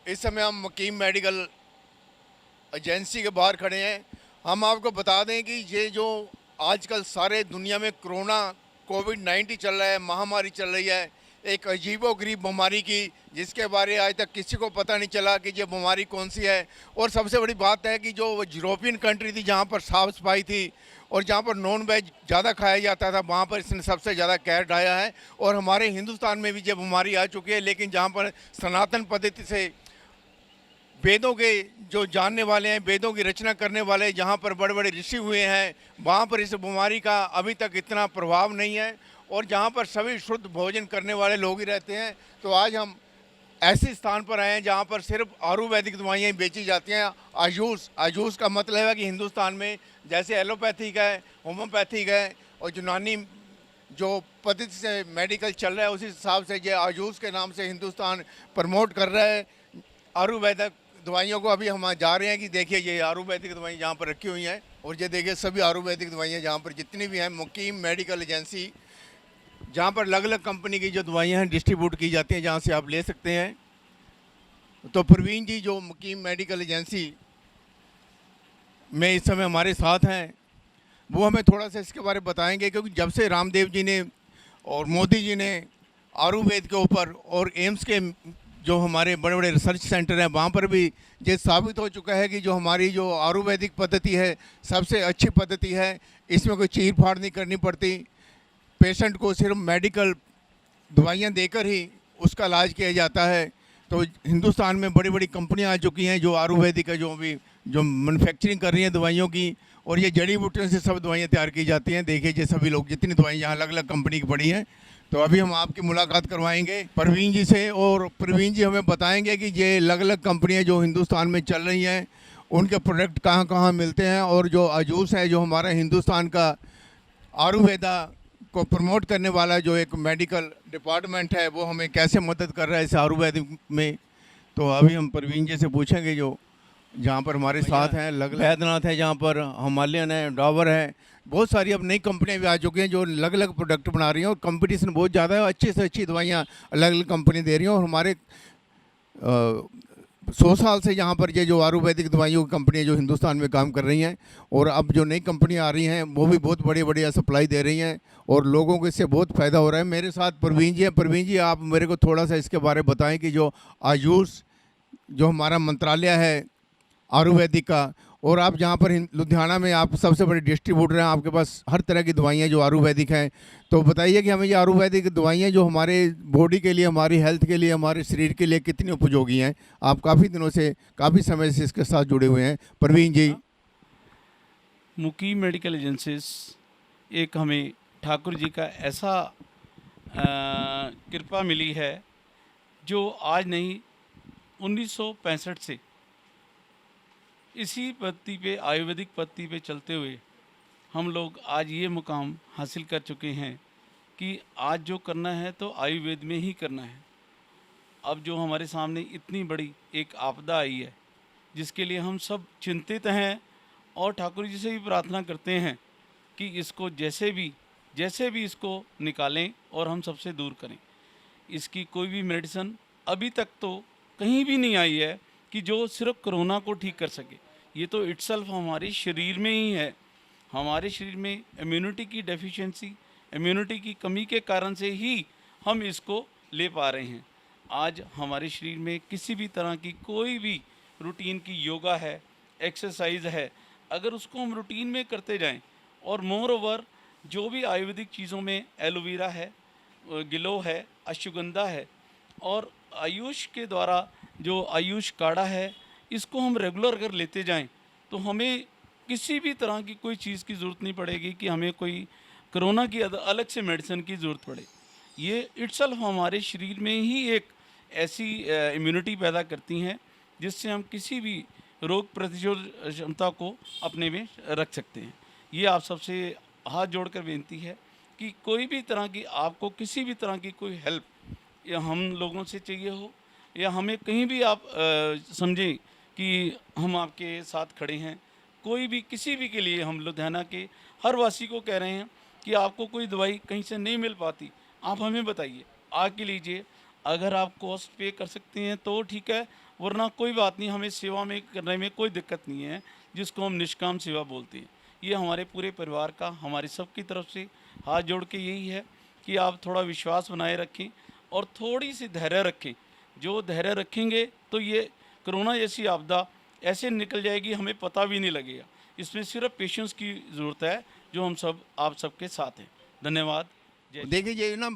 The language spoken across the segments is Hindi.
इस समय हम मुकीम मेडिकल एजेंसी के बाहर खड़े हैं। हम आपको बता दें कि ये जो आजकल सारे दुनिया में कोविड-19 चल रहा है, महामारी चल रही है, एक अजीबो-गरीब बीमारी की, जिसके बारे आज तक किसी को पता नहीं चला कि ये बीमारी कौन सी है। और सबसे बड़ी बात है कि जो यूरोपियन कंट्री थी जहाँ पर साफ सफाई थी और जहाँ पर नॉन वेज ज़्यादा खाया जाता था, वहाँ पर इसने सबसे ज़्यादा कहर ढाया है। और हमारे हिंदुस्तान में भी ये बीमारी आ चुकी है, लेकिन जहाँ पर सनातन पद्धति से वेदों के जो जानने वाले हैं, वेदों की रचना करने वाले, जहाँ पर बड़े बड़े ऋषि हुए हैं, वहाँ पर इस बीमारी का अभी तक इतना प्रभाव नहीं है। और जहाँ पर सभी शुद्ध भोजन करने वाले लोग ही रहते हैं। तो आज हम ऐसे स्थान पर आए हैं जहाँ पर सिर्फ आयुर्वेदिक दवाइयाँ बेची जाती हैं। आयुष आयुष का मतलब है कि हिंदुस्तान में जैसे एलोपैथिक है, होम्योपैथिक है और यूनानी जो पद्धति से मेडिकल चल रहा है, उसी हिसाब से ये आयुष के नाम से हिंदुस्तान प्रमोट कर रहा है आयुर्वेदिक दवाइयों को। अभी हम जा रहे हैं कि देखिए ये आयुर्वेदिक दवाई यहाँ पर रखी हुई हैं और ये देखिए सभी आयुर्वेदिक दवाइयाँ जहाँ पर जितनी भी हैं, मुकीम मेडिकल एजेंसी, जहाँ पर अलग अलग कंपनी की जो दवाइयाँ हैं डिस्ट्रीब्यूट की जाती हैं, जहाँ से आप ले सकते हैं। तो प्रवीण जी जो मुकीम मेडिकल एजेंसी में इस समय हमारे साथ हैं, वो हमें थोड़ा सा इसके बारे में बताएंगे, क्योंकि जब से रामदेव जी ने और मोदी जी ने आयुर्वेद के ऊपर और एम्स के जो हमारे बड़े बड़े रिसर्च सेंटर हैं वहाँ पर भी ये साबित हो चुका है कि जो हमारी जो आयुर्वेदिक पद्धति है सबसे अच्छी पद्धति है। इसमें कोई चीर फाड़ नहीं करनी पड़ती, पेशेंट को सिर्फ मेडिकल दवाइयाँ देकर ही उसका इलाज किया जाता है। तो हिंदुस्तान में बड़ी बड़ी कंपनियाँ आ चुकी हैं जो आयुर्वेदिक है, जो भी जो मैन्युफैक्चरिंग कर रही हैं दवाइयों की, और ये जड़ी बूटियों से सब दवाइयाँ तैयार की जाती हैं। देखिए ये सभी लोग जितनी दवाइयाँ यहाँ अलग अलग कंपनी की पड़ी हैं। तो अभी हम आपकी मुलाकात करवाएंगे प्रवीण जी से, और प्रवीण जी हमें बताएंगे कि ये अलग अलग कंपनियाँ जो हिंदुस्तान में चल रही हैं उनके प्रोडक्ट कहाँ कहाँ मिलते हैं, और जो आयुष है जो हमारा हिंदुस्तान का आयुर्वेदा को प्रमोट करने वाला जो एक मेडिकल डिपार्टमेंट है वो हमें कैसे मदद कर रहा है इस आयुर्वेदिक में। तो अभी हम प्रवीण जी से पूछेंगे जो जहाँ पर हमारे साथ हैं, वैद्यनाथ है, जहाँ पर हिमालयन है, डाबर है, बहुत सारी अब नई कंपनियां भी आ चुकी हैं जो अलग अलग प्रोडक्ट बना रही हैं और कंपटीशन बहुत ज़्यादा है। अच्छी से अच्छी दवाइयाँ अलग अलग कंपनी दे रही हैं। और हमारे 100 साल से यहाँ पर ये जो आयुर्वेदिक दवाइयों की कंपनियाँ जो हिंदुस्तान में काम कर रही हैं, और अब जो नई कंपनियाँ आ रही हैं वो भी बहुत बड़ी बढ़िया सप्लाई दे रही हैं और लोगों को इससे बहुत फ़ायदा हो रहा है। मेरे साथ प्रवीण जी हैं। प्रवीण जी आप मेरे को थोड़ा सा इसके बारे में बताएं कि जो आयुष जो हमारा मंत्रालय है आयुर्वेदिक का, और आप जहाँ पर लुधियाना में आप सबसे बड़े डिस्ट्रीब्यूटर हैं, आपके पास हर तरह की दवाइयाँ जो आयुर्वेदिक हैं, तो बताइए कि हमें ये आयुर्वेदिक दवाइयाँ जो हमारे बॉडी के लिए, हमारी हेल्थ के लिए, हमारे शरीर के लिए कितनी उपयोगी हैं। आप काफ़ी दिनों से, काफ़ी समय से इसके साथ जुड़े हुए हैं प्रवीण जी। मुकीम मेडिकल एजेंसीज एक हमें ठाकुर जी का ऐसा कृपा मिली है जो आज नहीं 1965 से इसी पद्धति पे, आयुर्वेदिक पद्धति पे चलते हुए हम लोग आज ये मुकाम हासिल कर चुके हैं कि आज जो करना है तो आयुर्वेद में ही करना है। अब जो हमारे सामने इतनी बड़ी एक आपदा आई है जिसके लिए हम सब चिंतित हैं और ठाकुर जी से भी प्रार्थना करते हैं कि इसको जैसे भी इसको निकालें और हम सबसे दूर करें। इसकी कोई भी मेडिसिन अभी तक तो कहीं भी नहीं आई है कि जो सिर्फ कोरोना को ठीक कर सके। ये तो इट्सल्फ हमारे शरीर में ही है। हमारे शरीर में इम्यूनिटी की डेफिशिएंसी, इम्यूनिटी की कमी के कारण से ही हम इसको ले पा रहे हैं। आज हमारे शरीर में किसी भी तरह की कोई भी रूटीन की योगा है, एक्सरसाइज है, अगर उसको हम रूटीन में करते जाएं, और मोर ओवर जो भी आयुर्वेदिक चीज़ों में एलोवेरा है, गिलो है, अश्वगंधा है, और आयुष के द्वारा जो आयुष काढ़ा है, इसको हम रेगुलर अगर लेते जाएं तो हमें किसी भी तरह की कोई चीज़ की ज़रूरत नहीं पड़ेगी कि हमें कोई कोरोना की अलग से मेडिसिन की ज़रूरत पड़े। ये इट्सल्फ हमारे शरीर में ही एक ऐसी इम्यूनिटी पैदा करती हैं जिससे हम किसी भी रोग प्रतिरोध क्षमता को अपने में रख सकते हैं। ये आप सबसे हाथ जोड़कर बेनती है कि कोई भी तरह की आपको किसी भी तरह की कोई हेल्प या हम लोगों से चाहिए हो, या हमें कहीं भी आप समझें कि हम आपके साथ खड़े हैं, कोई भी किसी भी के लिए हम लुधियाना के हर वासी को कह रहे हैं कि आपको कोई दवाई कहीं से नहीं मिल पाती, आप हमें बताइए, आके लीजिए। अगर आप कॉस्ट पे कर सकते हैं तो ठीक है, वरना कोई बात नहीं, हमें सेवा में करने में कोई दिक्कत नहीं है, जिसको हम निष्काम सेवा बोलते हैं। ये हमारे पूरे परिवार का, हमारी सबकी तरफ से हाथ जोड़ के यही है कि आप थोड़ा विश्वास बनाए रखें और थोड़ी सी धैर्य रखें। जो धैर्य रखेंगे तो ये कोरोना जैसी आपदा ऐसे निकल जाएगी, हमें पता भी नहीं लगेगा। इसमें सिर्फ पेशेंस की ज़रूरत है, जो हम सब आप सबके साथ हैं। धन्यवाद। जय श्री देखिए ये ना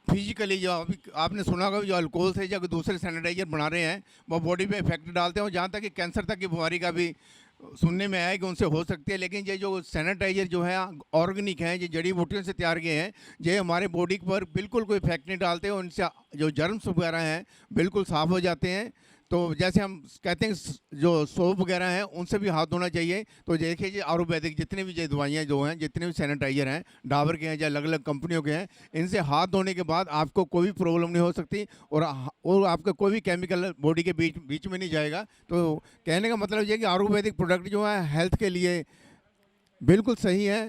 फिजिकली जो आपने सुना होगा, जो अल्कोहल से जो दूसरे सैनिटाइजर बना रहे हैं वो बॉडी पे इफेक्ट डालते हैं, और जहाँ तक कि कैंसर तक की बीमारी का भी सुनने में आया है कि उनसे हो सकती है। लेकिन ये जो सैनिटाइजर जो है ऑर्गेनिक हैं, ये जड़ी बूटियों से तैयार किए हैं, ये हमारे बॉडी पर बिल्कुल कोई इफेक्ट नहीं डालते, और इनसे जो जर्म्स वगैरह हैं बिल्कुल साफ़ हो जाते हैं। तो जैसे हम कहते हैं जो सोप वगैरह हैं उनसे भी हाथ धोना चाहिए। तो देखिए ये आयुर्वेदिक जितने भी ये दवाइयाँ जो हैं, जितने भी सैनिटाइजर हैं, डाबर के हैं या अलग अलग कंपनियों के हैं, इनसे हाथ धोने के बाद आपको कोई भी प्रॉब्लम नहीं हो सकती, और आपका कोई भी केमिकल बॉडी के बीच बीच में नहीं जाएगा। तो कहने का मतलब ये कि आयुर्वेदिक प्रोडक्ट जो है हेल्थ के लिए बिल्कुल सही है,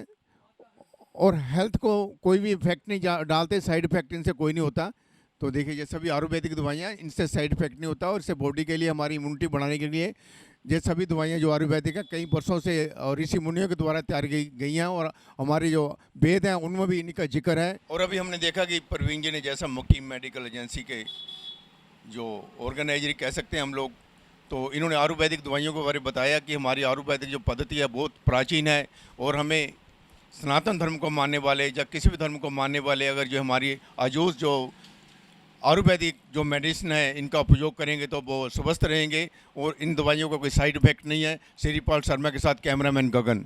और हेल्थ को कोई भी इफेक्ट नहीं डालते, साइड इफेक्ट इनसे कोई नहीं होता। तो देखिए ये सभी आयुर्वेदिक दवाइयाँ, इनसे साइड इफेक्ट नहीं होता, और इससे बॉडी के लिए, हमारी इम्यूनिटी बढ़ाने के लिए ये सभी दवाइयाँ जो आयुर्वेदिक हैं कई वर्षों से और ऋषि मुनियों के द्वारा तैयार की गई हैं, और हमारे जो वेद हैं उनमें भी इनका जिक्र है। और अभी हमने देखा कि प्रवीण जी ने जैसा मुकीम मेडिकल एजेंसी के जो ऑर्गेनाइजर कह सकते हैं हम लोग, तो इन्होंने आयुर्वेदिक दवाइयों के बारे में बताया कि हमारी आयुर्वेदिक जो पद्धति है बहुत प्राचीन है, और हमें सनातन धर्म को मानने वाले या किसी भी धर्म को मानने वाले अगर जो हमारी आजूज जो आयुर्वेदिक जो मेडिसिन है इनका उपयोग करेंगे तो वो स्वस्थ रहेंगे, और इन दवाइयों का कोई साइड इफेक्ट नहीं है। श्रीपाल शर्मा के साथ कैमरामैन गगन।